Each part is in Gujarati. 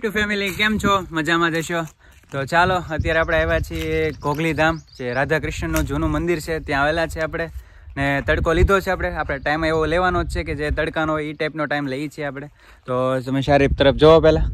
યુટ્યુબ ફેમિલી કેમ છો? મજામાં જશો તો ચાલો અત્યારે આપણે આવ્યા છીએ ઘોઘલી ધામ, જે રાધા કૃષ્ણનું જૂનું મંદિર છે ત્યાં આવેલા છે આપણે. ને તડકો લીધો છે આપણે ટાઈમ એવો લેવાનો જ છે કે જે તડકાનો એ ટાઈપનો ટાઈમ લઈએ છીએ આપણે. તો તમે શારીફ તરફ જોવો પહેલાં.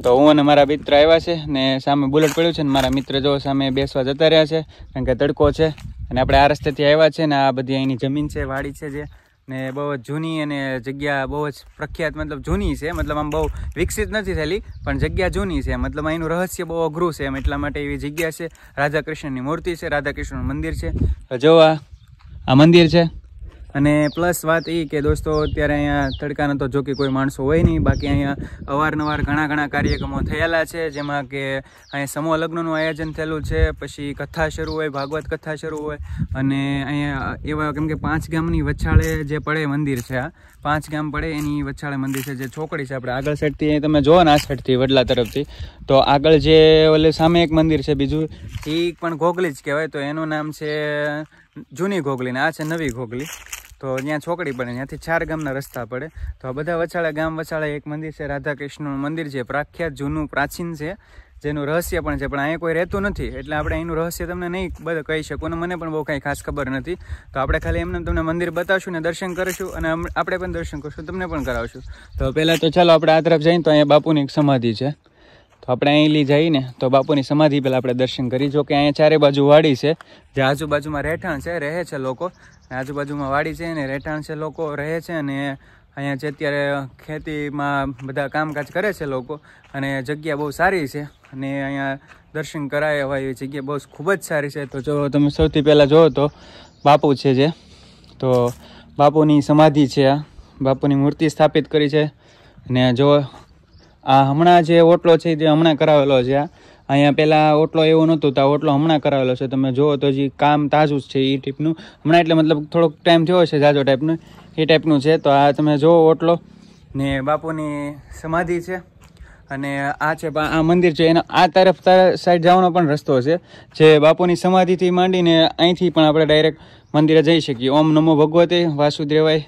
તો હું અને મારા મિત્ર આવ્યા છે ને સામે બુલેટ પડ્યું છે ને મારા મિત્ર જો સામે બેસવા જતા રહ્યા છે કારણ કે તડકો છે. અને આપણે આ રસ્તેથી આવ્યા છે ને આ બધી અહીંની જમીન છે, વાડી છે જે ને બહુ જ જૂની અને જગ્યા બહુ જ પ્રખ્યાત, મતલબ જૂની છે, મતલબ આમ બહુ વિકસિત નથી થયેલી પણ જગ્યા જૂની છે. મતલબ અહીંનું રહસ્ય બહુ અઘરું છે એમ, એટલા માટે એવી જગ્યા છે. રાધા કૃષ્ણની મૂર્તિ છે, રાધા કૃષ્ણનું મંદિર છે. જો આ મંદિર છે. અને પ્લસ વાત એ કે દોસ્તો અત્યારે અહીંયા તડકાના તો જો કે કોઈ માણસો હોય નહીં, બાકી અહીંયા અવારનવાર ઘણા કાર્યક્રમો થયેલા છે, જેમાં કે અહીંયા સમૂહ લગ્નનું આયોજન થયેલું છે, પછી કથા શરૂ હોય, ભાગવત કથા શરૂ હોય. અને અહીંયા એવા કેમ કે 5 ગામની વચ્ચાળે જે પડે મંદિર છે, આ 5 ગામ પડે એની વચ્ચાળે મંદિર છે, જે ચોકડી છે. આપણે આગળ સાઈડથી તમે જોવો ને આ સાઈડથી વડલા તરફથી તો આગળ જે ઓલે સામે એક મંદિર છે બીજું, એ પણ ઘોઘલી જ કહેવાય. તો એનું નામ છે જૂની ઘોઘલી ને આ છે નવી ઘોઘલી. તો ત્યાં છોકડી પડે, ત્યાંથી 4 ગામના રસ્તા પડે. તો આ બધા વચાળે ગામ વચાળે એક મંદિર છે, રાધા કૃષ્ણનું મંદિર છે, પ્રખ્યાત જૂનું પ્રાચીન છે, જેનું રહસ્ય પણ છે. પણ અહીંયા કોઈ રહેતું નથી એટલે આપણે અહીંનું રહસ્ય તમને નહીં બધું કહી શકું ને મને પણ બહુ કાંઈ ખાસ ખબર નથી. તો આપણે ખાલી એમને તમને મંદિર બતાવશું ને દર્શન કરીશું અને આપણે પણ દર્શન કરશું, તમને પણ કરાવશું. તો પહેલાં તો ચાલો આપણે આ તરફ જઈને તો અહીંયા બાપુની એક સમાધિ છે. તો આપણે અહીં લઈ જઈને તો બાપુની સમાધિ પહેલાં આપણે દર્શન કરી. જો કે અહીંયા ચારે બાજુ વાડી છે, જે આજુબાજુમાં રહેઠાણ છે, રહે છે લોકો. આજુબાજુમાં વાડી છે ને રહેઠાણ છે, લોકો રહે છે. અને અહીંયા જે અત્યારે ખેતીમાં બધા કામકાજ કરે છે લોકો. અને જગ્યા બહુ સારી છે અને અહીંયા દર્શન કરાય હોય એવી જગ્યા બહુ ખૂબ જ સારી છે. તો જો તમે સૌથી પહેલાં જુઓ તો બાપુ છે, જે તો બાપુની સમાધિ છે, આ બાપુની મૂર્તિ સ્થાપિત કરી છે. અને જો આ હમણાં જે ઓટલો છે તે હમણાં કરાવેલો છે. અહીંયા પહેલાં ઓટલો એવું નહોતું, તો આ ઓટલો હમણાં કરાવેલો છે. તમે જુઓ તો હજી કામ તાજું જ છે એ ટાઈપનું હમણાં, એટલે મતલબ થોડોક ટાઈમ થયો છે જાજો ટાઈપનું એ ટાઈપનું છે. તો આ તમે જુઓ ઓટલો ને બાપુની સમાધિ છે. અને આ છે આ મંદિર છે, એના આ તરફ સાઈડ જવાનો પણ રસ્તો છે, જે બાપુની સમાધિથી માંડીને અહીંથી પણ આપણે ડાયરેક્ટ મંદિરે જઈ શકીએ. ઓમ નમો ભગવતે વાસુદેવાય.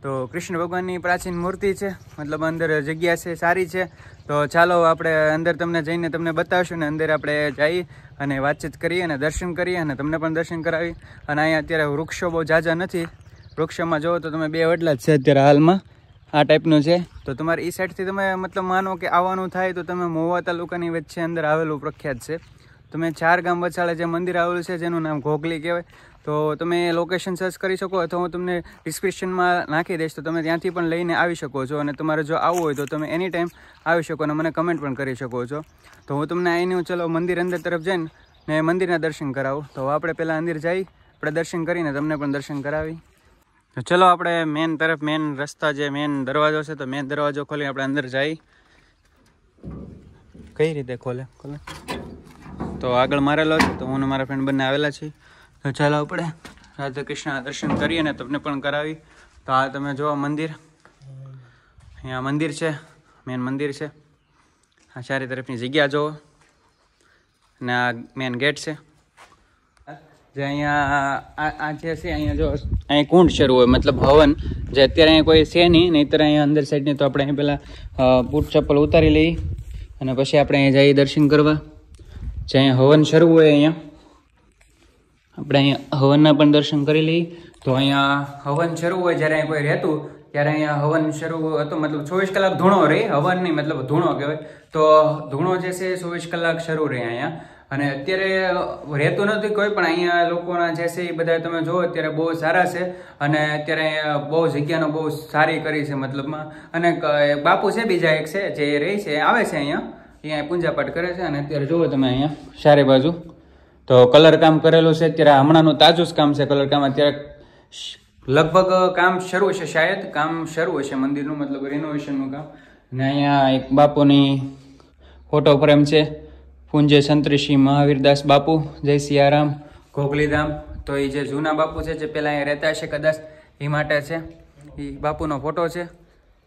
તો કૃષ્ણ ભગવાનની પ્રાચીન મૂર્તિ છે, મતલબ અંદર જગ્યા છે, સારી છે. તો ચાલો આપણે અંદર તમને જઈને તમને બતાવશું ને અંદર આપણે જઈ અને વાતચીત કરીએ અને દર્શન કરીએ અને તમને પણ દર્શન કરાવી. અને અહીંયા અત્યારે વૃક્ષો બહુ ઝાઝા નથી. વૃક્ષોમાં જુઓ તો તમે 2 વડલા જ છે અત્યારે હાલમાં, આ ટાઈપનું છે. તો તમારે એ સાઈડથી તમે મતલબ માનો કે આવવાનું થાય તો તમે મહુવા તાલુકાની વચ્ચે અંદર આવેલું પ્રખ્યાત છે. તમે 4 ગામ વચાળે જે મંદિર આવેલું છે જેનું નામ ઘોઘલી કહેવાય. તો તમે લોકેશન સર્ચ કરી શકો અથવા હું તમને ડિસ્ક્રિપ્શનમાં નાખી દઈશ, તો તમે ત્યાંથી પણ લઈને આવી શકો છો. અને તમારે જો આવવું હોય તો તમે એની ટાઈમ આવી શકો અને મને કમેન્ટ પણ કરી શકો છો. તો હું તમને અહીંનું ચલો મંદિર અંદર તરફ જઈને ને મંદિરના દર્શન કરાવું. તો આપણે પહેલાં અંદર જઈ આપણે દર્શન કરીને તમને પણ દર્શન કરાવી. તો ચલો આપણે મેન તરફ, મેન રસ્તા જે મેન દરવાજો છે, તો મેન દરવાજો ખોલી આપણે અંદર જઈ. કઈ રીતે ખોલે તો આગળ મારેલો છે, તો હું અને મારા ફ્રેન્ડ બંને આવેલા છીએ. તો ચાલો આપણે રાધા કૃષ્ણના દર્શન કરીએ અને તમને પણ કરાવી. તો આ તમે જુઓ મંદિર, અહીંયા મંદિર છે, મેન મંદિર છે. આ ચારે તરફની જગ્યા જુઓ અને આ મેન ગેટ છે. જે અહીંયા આ જે છે અહીંયા જો અહીંયા કુંડ શરૂ હોય, મતલબ હવન, જે અત્યારે અહીંયા કોઈ છે નહીં, નહીંતર અહીંયા અંદર સાઈડની તો આપણે અહીં પહેલાં બૂટ ચપ્પલ ઉતારી લઈએ અને પછી આપણે અહીંયા જઈએ દર્શન કરવા. જે અહીંયા હવન શરૂ હોય અહીંયા આપણે અહીંયા હવનના પણ દર્શન કરી લઈએ. તો અહીંયા હવન શરૂ હોય, જ્યારે અહીંયા કોઈ રહેતું ત્યારે અહીંયા હવન શરૂ હતો, મતલબ 24 કલાક ધૂણો રહે, હવન નહીં મતલબ ધૂણો કહેવાય. તો ધૂણો જે છે 24 કલાક શરૂ રહે અહીંયા. અને અત્યારે રહેતું નથી કોઈ પણ, અહીંયા લોકોના જે છે એ બધા તમે જુઓ અત્યારે બહુ સારા છે. અને અત્યારે અહીંયા બહુ જગ્યાનો બહુ સારી કરી છે મતલબમાં. અને બાપુ છે બીજા એક છે જે રહે છે, આવે છે અહીંયા પૂજાપાઠ કરે છે. અને અત્યારે જુઓ તમે અહીંયા ચારે બાજુ તો કલર કામ કરેલું છે. અત્યારે હમણાંનું તાજું જ કામ છે કલર કામ. અત્યારે લગભગ કામ શરૂ છે, શાયદ કામ શરૂ હશે મંદિરનું, મતલબ રિનોવેશનનું કામ. અને અહીંયા એક બાપુની ફોટો ફ્રેમ છે, પૂજ્ય સંતરી શ્રી મહાવીરદાસ બાપુ, જય સિયારામ, ઘોઘલી ધામ. તો એ જે જૂના બાપુ છે જે પહેલાં અહીંયા રહેતા હશે કદાચ, એ માટે છે, એ બાપુનો ફોટો છે.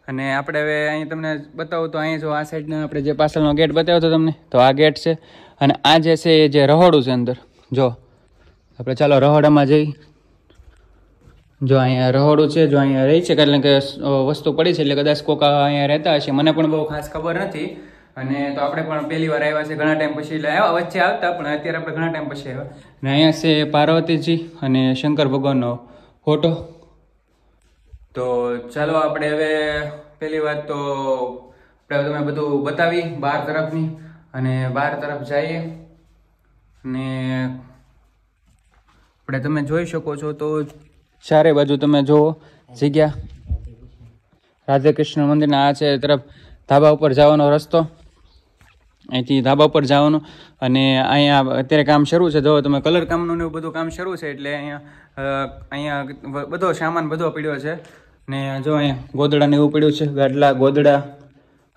અને આપણે હવે અહીં તમને બતાવું તો અહીં જો આ સાઈડના આપણે જે પાછળનો ગેટ બતાવ્યો હતો તમને, તો આ ગેટ છે. અને આ જે છે એ જે રહોડું છે અંદર, જો આપણે ચાલો રહોડામાં જઈ. જો અહીંયા રહોડું છે, જો અહીંયા રહી છે, કારણ કે વસ્તુ પડી છે એટલે કદાચ કોક અહીંયા રહેતા હશે, મને પણ બહુ ખાસ ખબર નથી. અને તો આપણે પણ પહેલી વાર આવ્યા છે ઘણા ટાઈમ પછી, એટલે આવ્યા વચ્ચે આવતા પણ અત્યારે આપણે ઘણા ટાઈમ પછી આવ્યા. અને અહીંયા છે પાર્વતીજી અને શંકર ભગવાનનો ફોટો. તો ચાલો આપણે હવે પહેલી વાત તો આપણે તમે બધું બતાવી બહાર તરફની, અને બહાર તરફ જઈએ. અને આપણે તમે જોઈ શકો છો તો ચારે બાજુ તમે જુઓ જગ્યા રાધા કૃષ્ણ મંદિરના. આ છે તરફ ધાબા ઉપર જવાનો રસ્તો, અહીંથી ધાબા ઉપર જવાનું. અને અહીંયા અત્યારે કામ શરૂ છે, જો તમે કલર કામનું ને એવું બધું કામ શરૂ છે, એટલે અહીંયા બધો સામાન બધો પડ્યો છે. ને જો અહીંયા ગોદડા ને એવું પડ્યું છે, ગાડલા ગોદડા,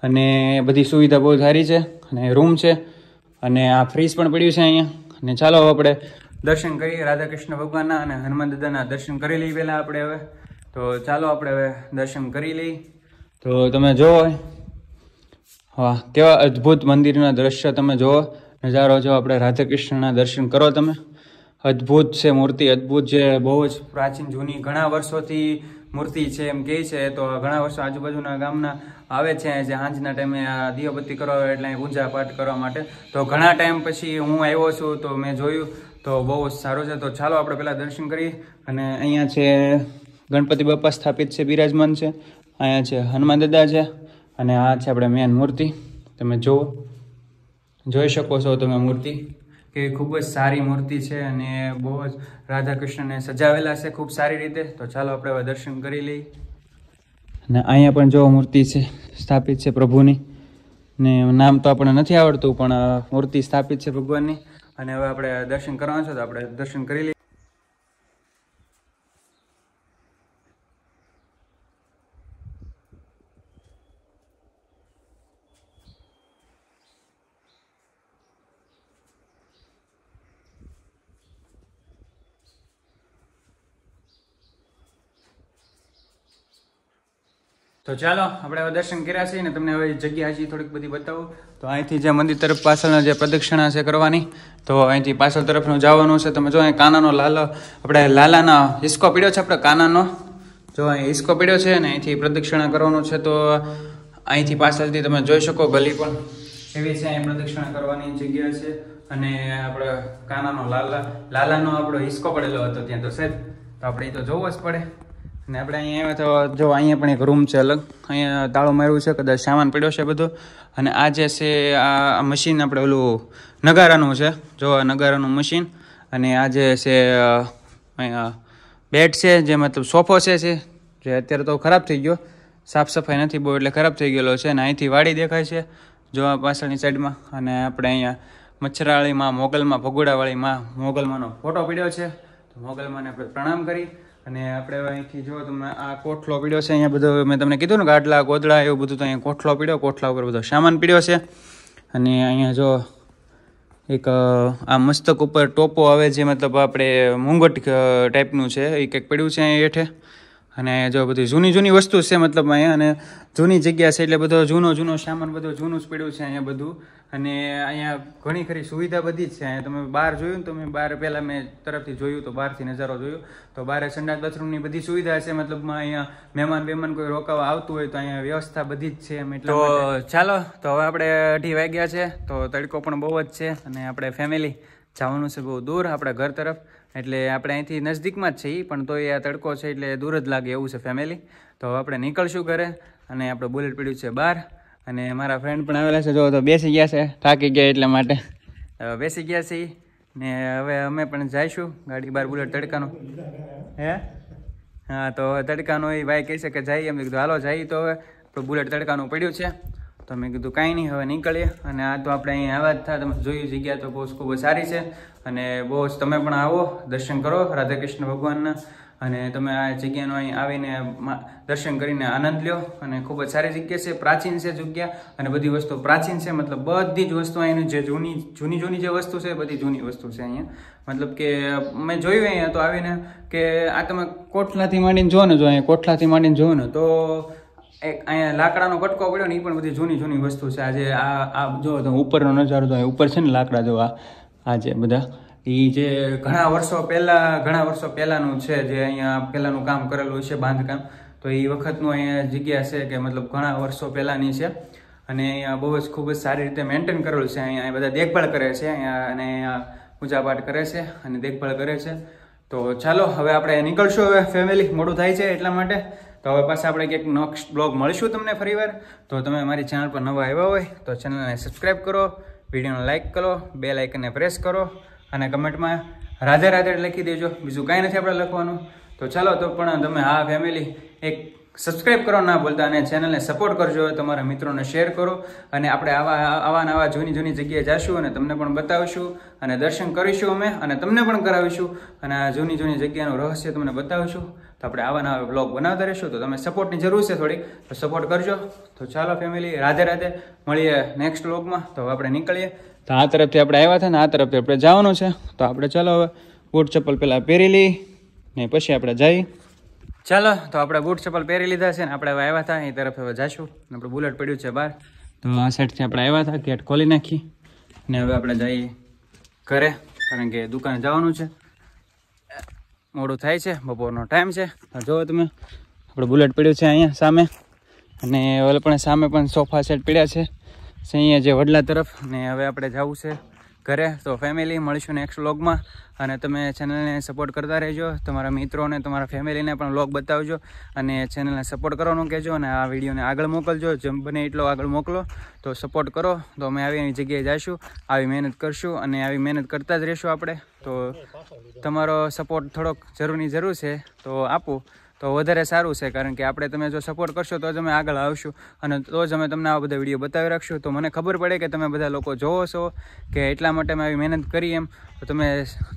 અને બધી સુવિધા બહુ સારી છે. અને રૂમ છે, અને આ ફ્રીજ પણ પડ્યું છે અહીંયા. અને ચાલો આપણે દર્શન કરીએ રાધા કૃષ્ણ ભગવાનના અને હનુમાન દાદાના દર્શન કરી લઈએ પહેલાં આપણે હવે. તો ચાલો આપણે હવે દર્શન કરી લઈએ. તો તમે જુઓ, હા કેવા અદ્ભુત મંદિરના દ્રશ્ય તમે જુઓ, નજારો જો. આપણે રાધા કૃષ્ણના દર્શન કરો તમે. અદ્ભુત છે મૂર્તિ, અદ્ભુત છે, બહુ જ પ્રાચીન જૂની ઘણા વર્ષોથી મૂર્તિ છે એમ કહે છે. તો ઘણા વર્ષો આજુબાજુના ગામના આવે છે જે સાંજના ટાઈમે આ દીવાબત્તી કરવા આવે એટલે અહીં પૂજા પાઠ કરવા માટે. તો ઘણા ટાઈમ પછી હું આવ્યો છું તો મેં જોયું, તો બહુ જ સારું છે. તો ચાલો આપણે પહેલાં દર્શન કરીએ. અને અહીંયા છે ગણપતિ બાપા સ્થાપિત છે, બિરાજમાન છે. અહીંયા છે હનુમાન દાદા છે, અને આ છે આપણે મેન મૂર્તિ. તમે જોઈ શકો છો તમે મૂર્તિ કે ખૂબ જ સારી મૂર્તિ છે, અને બહુ જ રાધા કૃષ્ણને સજાવેલા છે ખૂબ સારી રીતે. તો ચાલો આપણે હવે દર્શન કરી લઈએ. અને અહીંયા પણ જો મૂર્તિ છે સ્થાપિત છે પ્રભુની, ને નામ તો આપણને નથી આવડતું, પણ મૂર્તિ સ્થાપિત છે ભગવાનની. અને હવે આપણે દર્શન કરવાનું છે, તો આપણે દર્શન કરી લઈએ. તો ચાલો આપણે હવે દર્શન કર્યા છે ને તમને હવે જગ્યા હજી થોડીક બધી બતાવું. તો અહીંથી જે મંદિર તરફ પાછળના જે પ્રદક્ષિણા છે કરવાની, તો અહીંથી પાછળ તરફનું જવાનું છે. તમે જો અહીં કાનાનો લાલો, આપણે લાલાના હિસ્કો પીડ્યો છે, આપણે કાનાનો જો અહીં હિસ્કો પીડ્યો છે, ને અહીંથી પ્રદક્ષિણા કરવાનું છે. તો અહીંથી પાછળથી તમે જોઈ શકો ગલી પણ એવી છે, અહીં પ્રદક્ષિણા કરવાની જગ્યા છે. અને આપણે કાનાનો લાલાનો આપણો હિસ્કો પડેલો હતો ત્યાં, તો સાહેબ તો આપણે એ તો જોવો જ પડે. અને આપણે અહીંયા આવ્યા તો જો અહીંયા પણ એક રૂમ છે અલગ, અહીંયા તાળું માર્યું છે, કદાચ સામાન પડ્યો છે બધો. અને આ જે છે આ મશીન આપણે ઓલું નગારાનું છે, જો આ નગારાનું મશીન. અને આ જે છે અહીંયા બેડ છે, જે મતલબ સોફો છે જે અત્યારે તો ખરાબ થઈ ગયો, સાફ સફાઈ નથી બહુ એટલે ખરાબ થઈ ગયેલો છે. અને અહીંથી વાડી દેખાય છે જો આ પાછળની સાઈડમાં. અને આપણે અહીંયા મચ્છરાવાળીમાં મોગલમાં ભગોડાવાળીમાં મોગલમાંનો ફોટો પડ્યો છે, તો મોગલમાંને આપણે પ્રણામ કરી. અને આપણે અહીંથી જો તમે આ કોઠલો પીડ્યો છે, અહીંયા બધો મેં તમને કીધું ને ગાડલા ગોદડા એવું બધું, તો અહીંયા કોઠલો પીડ્યો, કોઠલા ઉપર બધો સામાન પીડ્યો છે. અને અહીંયા જો એક આ મસ્તક ઉપર ટોપો આવે જે મતલબ આપણે મુંગટ ટાઈપનું છે, એ કંઈક પડ્યું છે અહીંયા હેઠે. અને જો બધી જૂની વસ્તુ છે મતલબ અહીંયા, અને જૂની જગ્યા છે એટલે બધો જૂનો સામાન બધો જૂનું જ પડ્યું છે અહીંયા બધું. અને અહીંયા ઘણી ખરી સુવિધા બધી જ છે. અહીંયા તમે બહાર જોયું ને, તો મેં બહાર પહેલાં મેં તરફથી જોયું, તો બહારથી નજારો જોયો, તો બહાર સંડાસ બાથરૂમની બધી સુવિધા છે. મતલબમાં અહીંયા મહેમાન કોઈ રોકાવા આવતું હોય તો અહીંયા વ્યવસ્થા બધી જ છે એમ. એટલે તો ચાલો, તો હવે આપણે 2:30 વાગ્યા છે, તો તડકો પણ બહુ જ છે. અને આપણે ફેમિલી જવાનું છે બહુ દૂર આપણા ઘર તરફ, એટલે આપણે અહીંથી નજદીકમાં જ છે પણ તો એ આ તડકો છે એટલે દૂર જ લાગે એવું છે ફેમિલી. તો આપણે નીકળશું ઘરે, અને આપણે બુલેટ પડ્યું છે બહાર. અને મારા ફ્રેન્ડ પણ આવેલા છે, જો તો બેસી ગયા છે, થાકી ગયા એટલા માટે બેસી ગયા છે. ને હવે અમે પણ જઈશું ગાડી બહાર, બુલેટ તડકાનો હા તો તડકાનો એ ભાઈ કહે છે કે જઈએ, એમ કીધું હાલો જઈએ. તો હવે બુલેટ તડકાનું પડ્યું છે, તો મેં કીધું કાંઈ નહીં હવે નીકળીએ. અને આ તો આપણે અહીં આવ્યા જ થાય, તમે જોયું જગ્યા તો બહુ ખૂબ જ સારી છે. અને બહુ જ તમે પણ આવો, દર્શન કરો રાધા કૃષ્ણ ભગવાનના. અને તમે આ જગ્યાનો અહીં આવીને દર્શન કરીને આનંદ લ્યો. અને ખૂબ જ સારી જગ્યા છે, પ્રાચીન છે જગ્યા, અને બધી વસ્તુ પ્રાચીન છે. મતલબ બધી જ વસ્તુ અહીંની જે જૂની જે વસ્તુ છે બધી જૂની વસ્તુ છે અહીંયા. મતલબ કે મેં જોયું અહીંયા તો આવીને કે આ તમે કોઠલાથી માંડીને જો ને, જો અહીંયા કોઠલાથી માંડીને જો ને, તો એક અહીંયા લાકડાનો કટકો પડ્યો ને, એ પણ બધી જૂની વસ્તુ છે. આજે આ જો ઉપરનો નજારો તો ઉપર છે ને લાકડા જો આ જે બધા એ જે ઘણા વર્ષો પહેલાનું છે, જે અહીંયા પહેલાનું કામ કરેલું છે બાંધકામ, તો એ વખતનું અહીંયા જગ્યા છે કે મતલબ ઘણા વર્ષો પહેલાની છે. અને અહીંયા બહુ જ ખૂબ જ સારી રીતે મેન્ટેન કરેલું છે. અહીંયા બધા દેખભાળ કરે છે અહીંયા, અને અહીંયા પૂજાપાઠ કરે છે અને દેખભાળ કરે છે. તો ચાલો હવે આપણે નીકળશું. હવે ફેમિલી મોડું થાય છે એટલા માટે. તો હવે પાછા આપણે કંઈક નેક્સ્ટ બ્લોગ મળીશું તમને ફરીવાર. તો તમે મારી ચેનલ પર નવા આવ્યા હોય તો ચેનલને સબસ્ક્રાઈબ કરો, વિડીયોને લાઇક કરો, બેલ આઇકનને પ્રેસ કરો અને કમેન્ટમાં રાધે રાધે લખી દેજો. બીજું કાંઈ નથી આપણે લખવાનું. તો ચાલો તો પણ તમે હા ફેમિલી એક સબસ્ક્રાઈબ કરો ના ભૂલતા, અને ચેનલને સપોર્ટ કરજો, તમારા મિત્રોને શેર કરો. અને આપણે આવા જૂની જગ્યાએ જઈશું અને તમને પણ બતાવીશું અને દર્શન કરીશું અમે, અને તમને પણ કરાવીશું અને આ જૂની જગ્યાનું રહસ્ય તમને બતાવીશું. તો આપણે આવા બ્લોગ બનાવતા રહીશું. તો તમે સપોર્ટની જરૂર છે થોડીક, તો સપોર્ટ કરજો. તો ચાલો ફેમિલી રાધે રાધે, મળીએ નેક્સ્ટ બ્લોગમાં. તો આપણે નીકળીએ. તો આ તરફથી આપણે આવ્યા હતા ને આ તરફથી આપણે જવાનું છે. તો આપણે ચાલો હવે બૂટ ચપ્પલ પહેલાં પહેરી લઈ ને પછી આપણે જઈએ. ચાલો તો આપણે બૂટ ચપ્પલ પહેરી લીધા છે ને આપણે હવે આવ્યા હતા એ તરફ હવે જઈશું. આપણે બુલેટ પડ્યું છે બહાર, તો આ સાઈડથી આપણે આવ્યા હતા, ગેટ ખોલી નાખી ને હવે આપણે જઈએ ઘરે, કારણ કે દુકાને જવાનું છે. મોડું થાય છે, બપોરનો ટાઈમ છે. તો જુઓ તમે આપણે બુલેટ પડ્યું છે અહીંયા સામે, અને ઓલે પણ સામે પણ સોફા સેટ પડ્યા છે અહીંયા જે વડલા તરફ. ને હવે આપણે જવું છે ઘરે. તો ફેમિલી મળીશું નેક્સ્ટ વ્લોગમાં, અને તમે ચેનલને સપોર્ટ કરતા રહેજો. તમારા મિત્રોને તમારા ફેમિલીને પણ વ્લોગ બતાવજો અને ચેનલને સપોર્ટ કરવાનું કહેજો, અને આ વિડીયોને આગળ મોકલજો, જેમ બને એટલો આગળ મોકલો. તો સપોર્ટ કરો તો અમે આવી જગ્યાએ જઈશું, આવી મહેનત કરશું અને આવી મહેનત કરતા જ રહીશું આપણે. તો તમારો સપોર્ટ થોડોક જરૂર છે તો આપો તો વધારે સારું છે, કારણ કે આપણે તમે જો સપોર્ટ કરશો તો જ અમે આગળ આવશું, અને તો જ અમે તમને આવા બધા વિડીયો બતાવી રાખશું. તો મને ખબર પડે કે તમે બધા લોકો જોવો છો, કે એટલા માટે અમે આવી મહેનત કરી એમ. તો તમે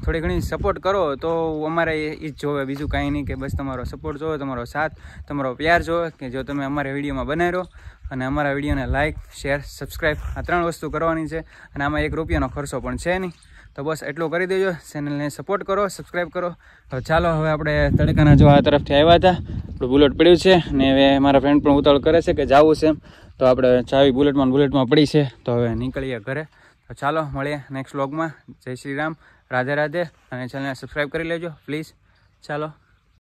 થોડી ઘણી સપોર્ટ કરો તો અમારે એ જ જોવે, બીજું કાંઈ નહીં. કે બસ તમારો સપોર્ટ જોવે, તમારો સાથ, તમારો પ્યાર જોવે, કે જો તમે અમારા વિડીયોમાં બનાવી રહો અને અમારા વિડીયોને લાઇક, શેર, સબસ્ક્રાઈબ આ 3 વસ્તુ કરવાની છે. અને આમાં 1 રૂપિયાનો ખર્ચો પણ છે નહીં. તો બસ એટલું કરી દેજો, ચેનલને સપોર્ટ કરો, સબસ્ક્રાઈબ કરો. તો ચાલો હવે આપણે તડકાના જો આ તરફથી આવ્યા હતા, આપણું બુલેટ પડ્યું છે ને હવે મારા ફ્રેન્ડ પણ ઉતાવળ કરે છે કે જવું છે એમ. તો આપણે ચાવી બુલેટમાં પડી છે. તો હવે નીકળીએ ઘરે. તો ચાલો મળીએ નેક્સ્ટ વ્લોગમાં. જય શ્રી રામ, રાધે રાધે, અને ચેનલને સબસ્ક્રાઈબ કરી લેજો પ્લીઝ. ચાલો.